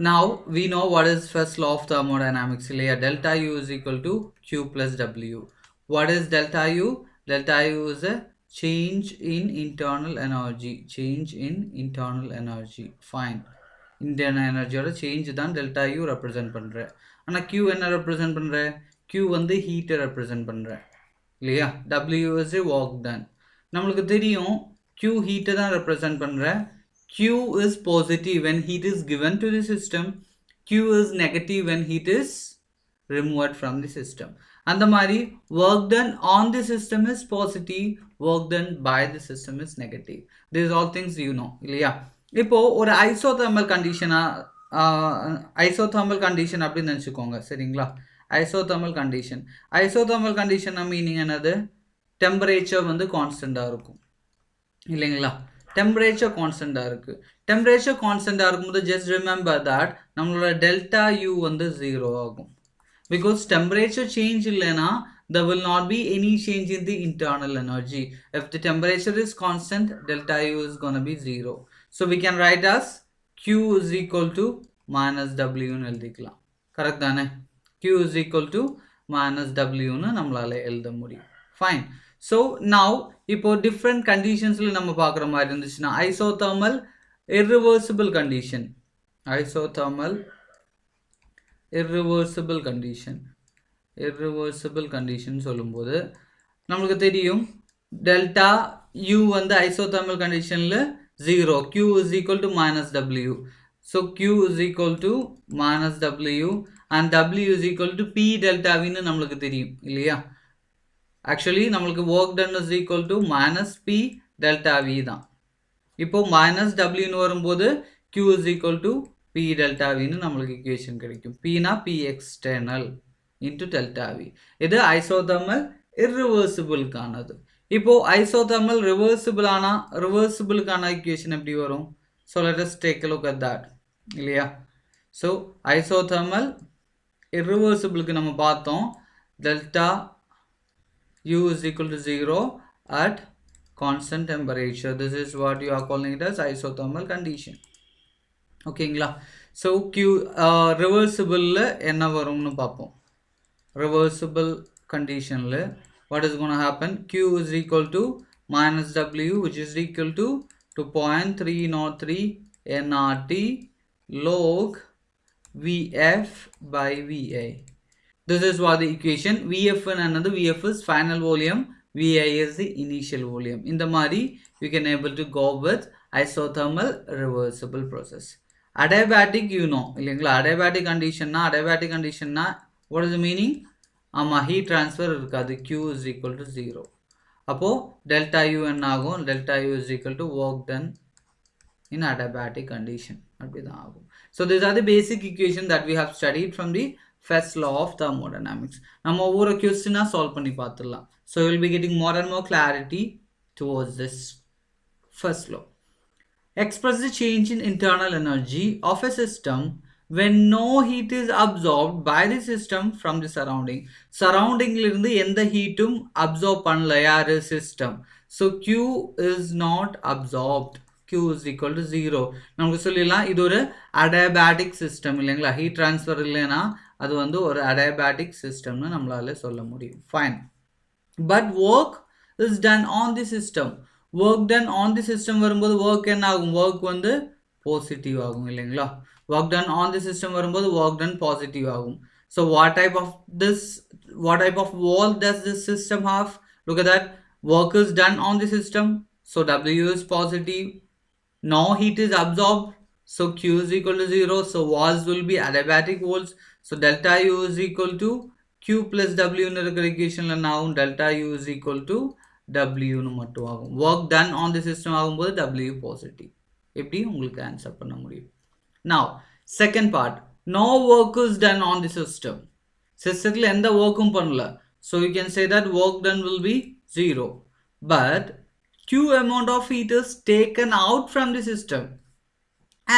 Now we know what is first law of thermodynamics. Delta U is equal to Q plus W. What is delta U? Delta U is a change in internal energy. Change in internal energy. Fine. Internal energy or change than delta U represent பண்ற. ஆனா Q என்ன represent பண்ற? Q வந்து heat represent பண்ற. இல்லையா? W is a work done. நம்மளுக்கு தெரியும் Q heat தான் represent பண்ற. Q is positive when heat is given to the system. Q is negative when heat is removed from the system. And the mari work done on the system is positive, work done by the system is negative. These all things you know. இல்லையா? இப்போ ஒரு isothermal condition isothermal condition அப்படின்னு நினச்சிக்கோங்க சரிங்களா isothermal condition isothermal condition meaning என்னது temperature வந்து கான்ஸ்டண்டாக இருக்கும் இல்லைங்களா temperature constant இருக்கு temperature constant இருக்கும்போது just remember that நம்மளோட delta U வந்து 0 ஆகும் because temperature change இல்லைனா there will not be any change in the internal energy. If the temperature is constant, delta U is going to be 0. So we can write as Q is equal to minus W னு எழுதிக்கலாம் correct தானே Q is equal to minus W னு நம்மளால எழுத முடியும் fine. So now இப்போ different conditionsல நம்ம பார்க்குற மாதிரி இருந்துச்சுன்னா isothermal irreversible condition isothermal irreversible condition சொல்லும்போது நமக்கு தெரியும் delta U வந்து isothermal conditionல 0 Q is equal to minus W. So Q is equal to minus W and W is equal to P delta V னு நமக்கு தெரியும் இல்லையா actually நம்மளுக்கு work done is equal to minus P delta V தான் இப்போ minus W னு வரும்போது Q is equal to P delta V னு நம்மளுக்கு equation கிடைக்கும் P na P external into delta V இது isothermal irreversible கானது இப்போ isothermal reversible கான equation எப்படி வரும் so let us take a look at that இல்லையா so isothermal irreversible க்கு நம்ம பார்த்தோம் delta U is equal to 0 at constant temperature. This is what you are calling it as isothermal condition. ஓகேங்களா so Q reversible என்ன வரும்னு பார்ப்போம் reversible conditionல what is going to happen Q is equal to minus W which is equal to 2.303 nRT log VF by VA. This is what the equation VF and another VF is final volume VI is the initial volume. In the mari we can able to go with isothermal reversible process. Adiabatic you know illengla adiabatic condition na what is the meaning heat transfer irukadu Q is equal to 0 appo delta U enna agum delta U is equal to work done in adiabatic condition அப்படிதான் ஆகும் so these are the basic equation that we have studied from the first law of thermodynamics நம்ம ஒவ்வொரு क्वेश्चना solve பண்ணி பார்த்துடலாம் so you will be getting more and more clarity towards this first law. Express the change in internal energy of a system when no heat is absorbed by the system from the surrounding ல இருந்து எந்த ஹீட்டும் absorb பண்ணல யாரு system so Q is not absorbed Q is equal to 0 நமக்கு சொல்லிடலாம் இது ஒரு adiabatic system இல்லைங்களா heat transfer இல்லைனா அது வந்து ஒரு adiabatic systemனு நம்மளால சொல்ல முடியும் fine but work is done on the system work done on the system வரும்போது work என்ன ஆகும் work வந்து positive ஆகும் இல்லைங்களா work done on the system வரும்போது work done positive ஆகும் so what type of work does this system have look at that work is done on the system so W is positive no heat is absorbed so Q is equal to 0 so walls will be adiabatic walls so delta U is equal to Q plus W னு இருக்கிற equationல now delta U is equal to W னு மட்டும் ஆகும் work done on the system ஆகும்போது W positive எப்படி உங்களுக்கு answer பண்ண முடியும் now second part no work is done on the systemல எந்த workம் பண்ணல so you can say that work done will be 0 but Q amount of heat is taken out from the system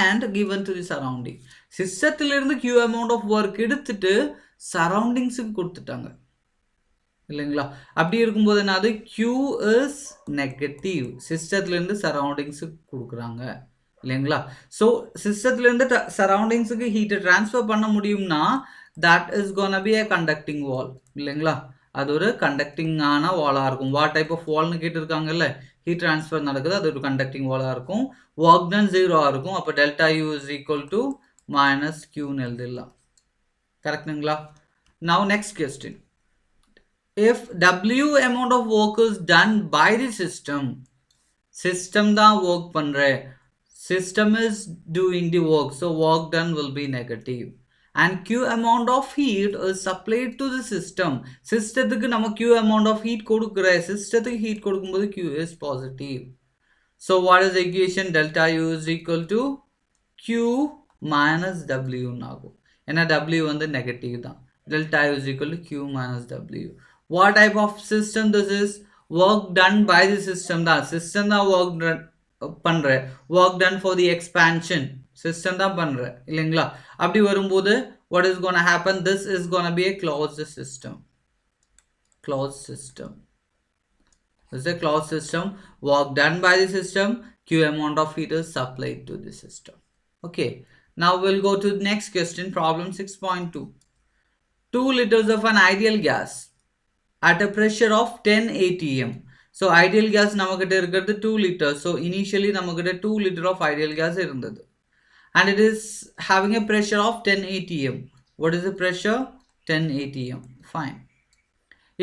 and given to the surrounding systemல இருந்து Q amount of work எடுத்துட்டு surroundingsக்கு கொடுத்துட்டாங்க இல்லைங்களா அப்படி இருக்கும்போது என்னது Q is negative systemல இருந்து surroundingsக்கு கொடுக்குறாங்க இல்லைங்களா? ஸோ சிஸ்டத்துலேருந்து சரௌண்டிங்ஸுக்கு ஹீட்டை ட்ரான்ஸ்ஃபர் பண்ண முடியும்னா that is gonna be a conducting wall இல்லைங்களா? அது ஒரு கண்டக்டிங்கான வாலாக இருக்கும். வாட் டைப் ஆஃப் வால்னு கேட்டிருக்காங்கல்ல, ஹீட் ட்ரான்ஸ்ஃபர் நடக்குது, அது ஒரு கண்டக்டிங் வாலாக இருக்கும். ஒர்க் டன் 0 இருக்கும். அப்போ delta U is equal to minus கியூன்னு எழுதிடலாம். கரெக்டுங்களா? Now next question. If W amount of work is done by the system தான் work பண்ற, system is doing the work, so work done will be negative. And Q amount of heat is supplied to the systemத்துக்கு நம்ம Q amount of heat கொடுக்குற, systemத்துக்கு heat கொடுக்கும்போது Q is positive. So what is the equation? Delta U is equal to Q minus W ஆகும். ஏன்னா W வந்து negative தான். Delta U is equal to Q minus W. What type of system this is? Work done by the system தான். System தான் work done பண்ற. Work done for the expansion. System தான் பண்ற. இல்லைங்களா? அப்படி வரும்போது what is going to happen? This is going to be a closed system. Closed system. This is a closed system. Work done by the system. Q amount of heat is supplied to the system. Okay. Now we'll go to the next question. Problem 6.2. 2 liters of an ideal gas at a pressure of 10 atm. So ideal gas namakita irukkiradhu 2 liters. So initially namakita 2 liter of ideal gas irundhathu. And it is having a pressure of 10 atm. What is the pressure? 10 atm. Fine.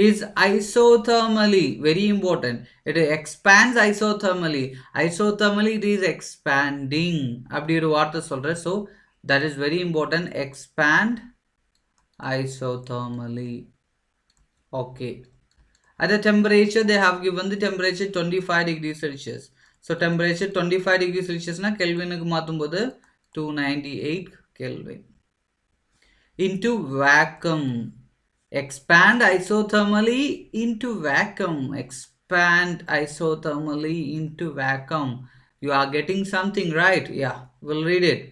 Is isothermally, very important, it expands isothermally. Isothermally it is expanding அப்படி ஒரு வார்த்தை சொல்றேன். So that is very important. Expand isothermally. Okay. At the temperature, they have given the temperature 25 degrees Celsius. So temperature 25 degrees Celsius na Kelvin ku maathum-bodhu 298 Kelvin. Into vacuum. Expand isothermally into vacuum. Expand isothermally into vacuum. You are getting something, right? Yeah, we'll read it.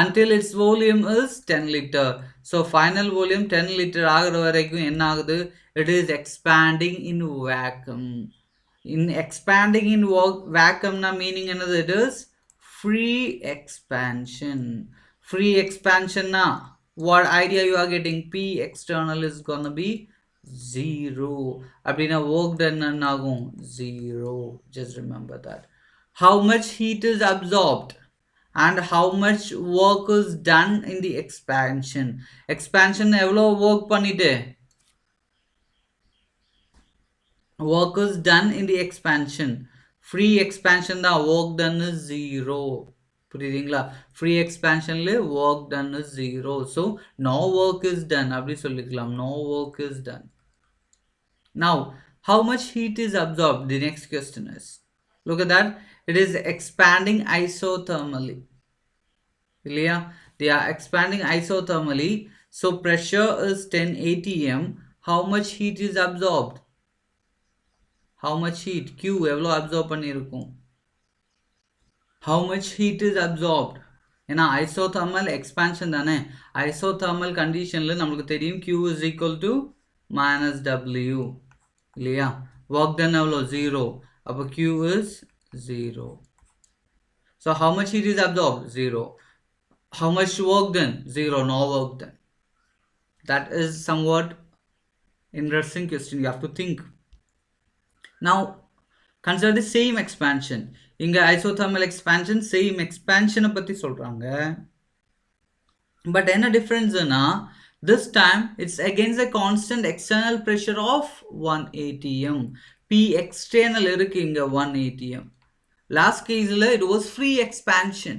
Until its volume is 10 liter. So final volume 10 liter ஆகுற வரைக்கும் என்ன ஆகுது? It is expanding in vacuum. In expanding in vacuum na meaning என்னது? It is free expansion. Free expansion na what idea you are getting? P external is gonna be 0. அப்படின்னா work done ஆகும் 0. Just remember that. How much heat is absorbed and how much work is done in the expansion? Expansion எவ்வளோ work பண்ணிட்டு? Work is done in the expansion. Free expansion தான் work done is 0. புரியுதுங்களா? Free expansionல work done is 0. So no work is done அப்படி சொல்லிக்கலாம். No work is done. Now how much heat is absorbed? The next question is, look at that. It is expanding isothermally. இல்லையா? They are expanding isothermally. So pressure is 10 atm. How much heat is absorbed? How much heat? Q எவ்வளோ absorb பண்ணியிருக்கும்? How much heat is absorbed? ஏன்னா isothermal expansion தானே. Isothermal conditionல நமக்கு தெரியும் Q is equal to minus W. இல்லையா? Work done எவ்வளோ? 0. அப்போ Q is 0. So how much heat is absorbed? 0. How much work done? 0. No work done. That is somewhat interesting question. You have to think. Now consider the same expansion. இங்க isothermal expansion same expansion பத்தி சொல்றாங்க. But என்ன differenceனா this time it's against a constant external pressure of 1 atm. P external இருக்கு இங்க 1 atm. Last caseல it was free expansion.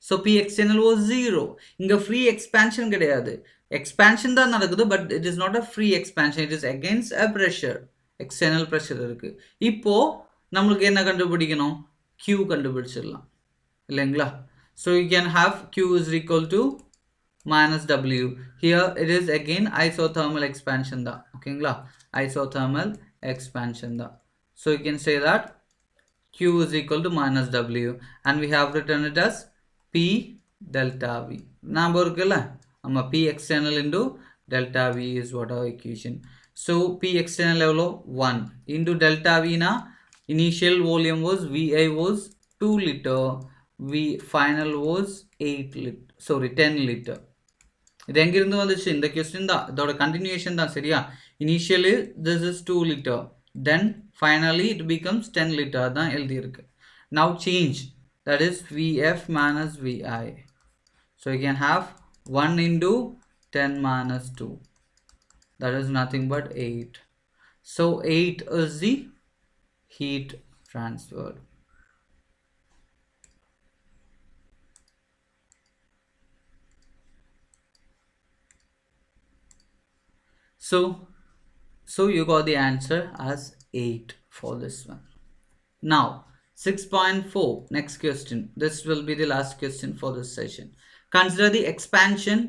So P external was 0. இங்க free expansion கிடையாது. Expansion தான் நடக்குது, but it is not a free expansion. It is against a pressure. External pressure இருக்கு. இப்போ நம்மளுக்கு என்ன கண்டுபிடிக்கணும்? Q கண்டுபிடிச்சிடலாம் இல்லைங்களா? So you can have Q is equal to minus W. Here it is again isothermal expansion தான். ஓகேங்களா? Isothermal expansion தான். So you can say that Q is equal to minus W and we have written it as P delta V. ஞாபகம் இருக்குல்ல? நம்ம P external into delta V is what our equation. So P external எவ்வளோ? 1 into delta V na initial volume was VI was 2 liter. we final was 8 liter, sorry 10 liter. இது எங்கிருந்து வந்துச்சு? இந்த question தான், இதோட கண்டினியூஷன் தான். சரியா? Initially this is 2 liter, then finally it becomes 10 liter தான் எழுதி இருக்கு. Now change, that is Vf minus Vi. So you can have 1 into 10 minus 2, that is nothing but 8. So 8 is the heat transferred. So you got the answer as 8 for this one. Now 6.4, next question. This will be the last question for this session. Consider the expansion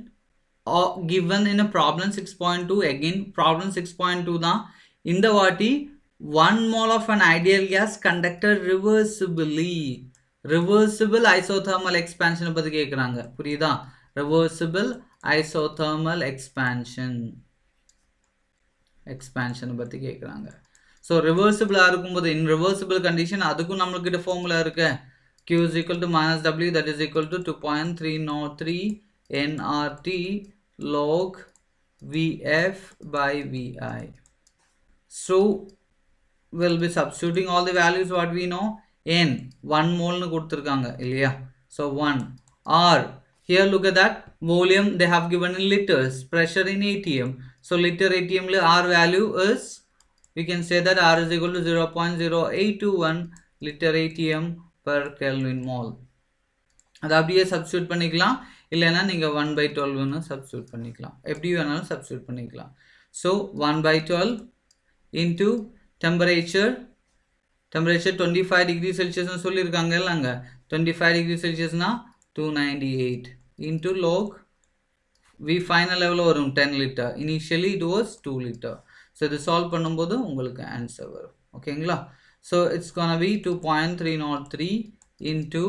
given in a problem 6.2. Again problem 6.2 தான். இந்த வாட்டி 1 mole of an ideal gas conducted reversible isothermal expansion பத்தி கேக்குறாங்க. புரியுதா? reversible isothermal expansion பத்தி கேக்குறாங்க. So reversible இருக்கும்போது in reversible condition அதுக்கும் நம்மளுக்கிட்ட formula இருக்கு. Q is equal to minus W, that is equal to 2.303 nRT log Vf by Vi. So we'll be substituting all the values what we know. N 1 mole னு கொடுத்திருக்காங்க இல்லையா? So 1 R, here look at that volume they have given in liters, pressure in atm. So liter atm le R value is, we can say that R is equal to 0.0821 liter atm per Kelvin mole. அது அப்படியே substitute பண்ணிக்கலாம், இல்லைன்னா நீங்க 1/12 னு substitute பண்ணிக்கலாம், எப்படி வேணாலும் substitute பண்ணிக்கலாம். So 1/12 into temperature 25 degree Celsius னு சொல்லிருக்காங்க இல்லங்க, 25 degree Celsius னா 298 into log V final எவ்வளவு வரும்? 10 liter. Initially it was 2 liter. So இது solve பண்ணும்போது உங்களுக்கு answer வரும். ஓகேங்களா? So it's gonna be 2.303 into,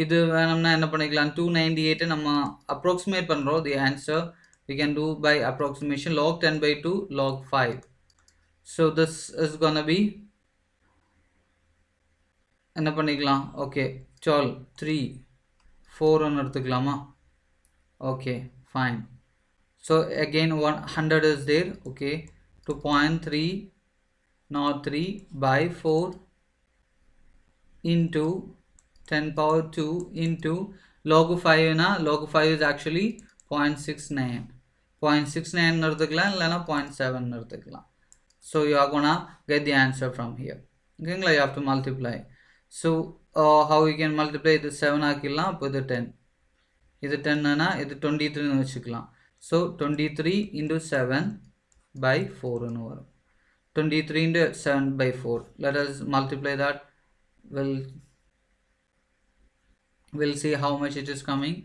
இது வேணும்னா என்ன பண்ணிக்கலாம், 298 நம்ம approximate பண்றோம். The answer we can do by approximation, log 10/2 log 5. So this is gonna be, என்ன பண்ணிக்கலாம், okay 12 3 4 ன்னு எடுத்துக்கலாமா? Okay, fine. So again 100 is there. Okay, 2.303 by 4 into 10 power 2 into log 5 na, log 5 is actually 0.69 ன்னு எடுத்துக்கலாம், இல்லைனா 0.7 ன்னு எடுத்துக்கலாம். So you are gonna get the answer from here. Okay, you have to multiply. So how you can multiply? இது 7 ஆக்கிடலாம், அப்போ இது 10, இது 10 னா இது 23 ன்னு வச்சுக்கலாம். So 23 into 7 by 4 ன்னு வரும். 23 into 7 by 4. Let us multiply that. We'll see how much it is coming.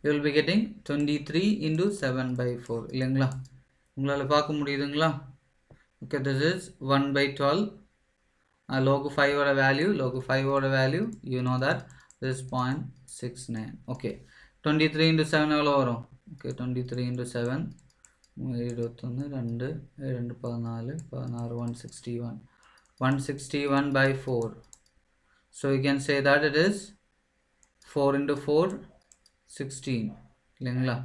You will be getting 23 into 7 by 4. இல்லைங்களா? உங்களால பார்க்க முடியுதுங்களா? Okay, this is 1/12. Log 5 oda value, you know that this is 0.69. Okay, 23 into 7 எவ்வளவு வரும்? Okay, 23 into 7 21 2 2 14 16 161 by 4. So you can say that it is 4 into 4 16 இல்லைங்களா?